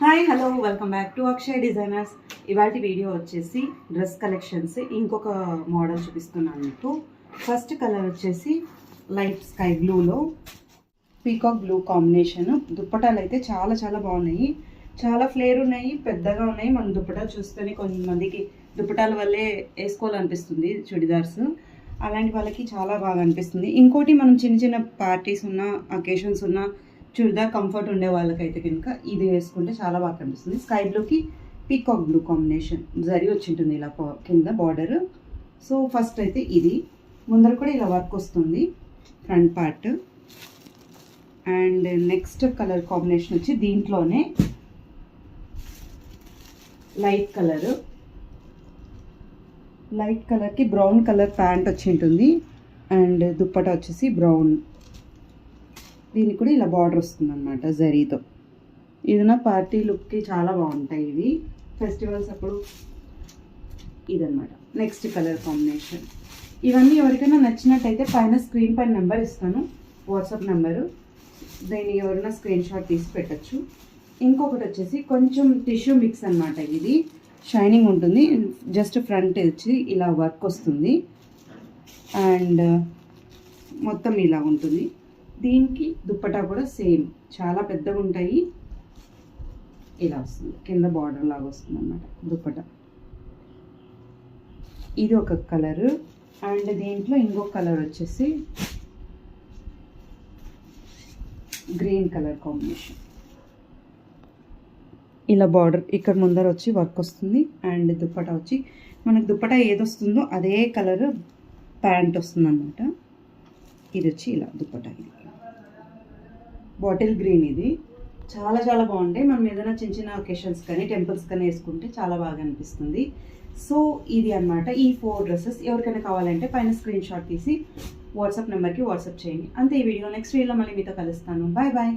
Hi hello welcome back to Akshay designers. ఇవాళ video వచ్చేసి dress collections ఇంకొక మోడల్ చూపిస్తున్నాను మీకు. ఫస్ట్ కలర్ వచ్చేసి లైట్ స్కై బ్లూలో పీకాక్ బ్లూ కాంబినేషన్. దుప్పటాలు అయితే చాలా చాలా బాగున్నాయి, చాలా ఫ్లేర్ ఉన్నాయి, పెద్దగా ఉన్నాయి. మన దుప్పటాలు చూస్తేనే కొంతమందికి దుప్పటాల వల్లే వేసుకోవాలనిపిస్తుంది చుడిదార్స్, అలాంటి వాళ్ళకి చాలా బాగా అనిపిస్తుంది. ఇంకోటి మనం చిన్న చిన్న పార్టీస్ ఉన్న అకేషన్స్ ఉన్న చుడిదార్ కంఫర్ట్ ఉండే వాళ్ళకైతే కనుక ఇది వేసుకుంటే చాలా బాగా కనిపిస్తుంది. స్కై బ్లూకి పీకాక్ బ్లూ కాంబినేషన్ జరీ వచ్చి ఉంటుంది ఇలా కింద బార్డర్. సో ఫస్ట్ అయితే ఇది ముందర కూడా ఇలా వర్క్ వస్తుంది front part. And next colour combination వచ్చి దీంట్లోనే లైట్ కలర్కి బ్రౌన్ కలర్ ప్యాంట్ వచ్చి ఉంటుంది. అండ్ దుప్పట వచ్చేసి బ్రౌన్, దీనికి కూడా ఇలా బార్డర్ వస్తుంది అనమాట జరీతో. ఇది నా పార్టీ లుక్కి చాలా బాగుంటాయి ఇవి ఫెస్టివల్స్ అప్పుడు. ఇదనమాట నెక్స్ట్ కలర్ కాంబినేషన్. ఇవన్నీ ఎవరికైనా నచ్చినట్టయితే పైన స్క్రీన్ పైన నెంబర్ ఇస్తాను, వాట్సాప్ నెంబరు. దీన్ని ఎవరైనా స్క్రీన్ షాట్ తీసి పెట్టచ్చు. ఇంకొకటి వచ్చేసి కొంచెం టిష్యూ మిక్స్ అనమాట. ఇది షైనింగ్ ఉంటుంది, జస్ట్ ఫ్రంట్ వచ్చి ఇలా వర్క్ వస్తుంది అండ్ మొత్తం ఇలా ఉంటుంది. దీనికి దుప్పటా కూడా సేమ్ చాలా పెద్దగా ఉంటాయి, ఇలా వస్తుంది కింద బార్డర్ లాగా వస్తుంది అన్నమాట దుప్పటా. ఇది ఒక కలరు. అండ్ దీంట్లో ఇంకొక కలర్ వచ్చేసి గ్రీన్ కలర్ కాంబినేషన్. ఇలా బార్డర్ ఇక్కడ ముందర వచ్చి వర్క్ వస్తుంది అండ్ దుప్పటా వచ్చి మనకు దుప్పటా ఏది వస్తుందో అదే కలర్ ప్యాంట్ వస్తుంది అన్నమాట. ఇది వచ్చి ఇలా దుప్పటా, ఇది బాటిల్ గ్రీన్. ఇది చాలా చాలా బాగుంటాయి. మనం ఏదైనా చిన్న చిన్న ఒకేషన్స్ కానీ టెంపుల్స్ కానీ వేసుకుంటే చాలా బాగా అనిపిస్తుంది. సో ఇది అన్నమాట ఈ 4 డ్రెస్సెస్. ఎవరికైనా కావాలంటే పైన స్క్రీన్ షాట్ తీసి వాట్సాప్ నెంబర్కి వాట్సాప్ చేయండి. అంతే ఈ వీడియో. నెక్స్ట్ వీడియోలో మళ్ళీ మీతో కలుస్తాను. Bye bye.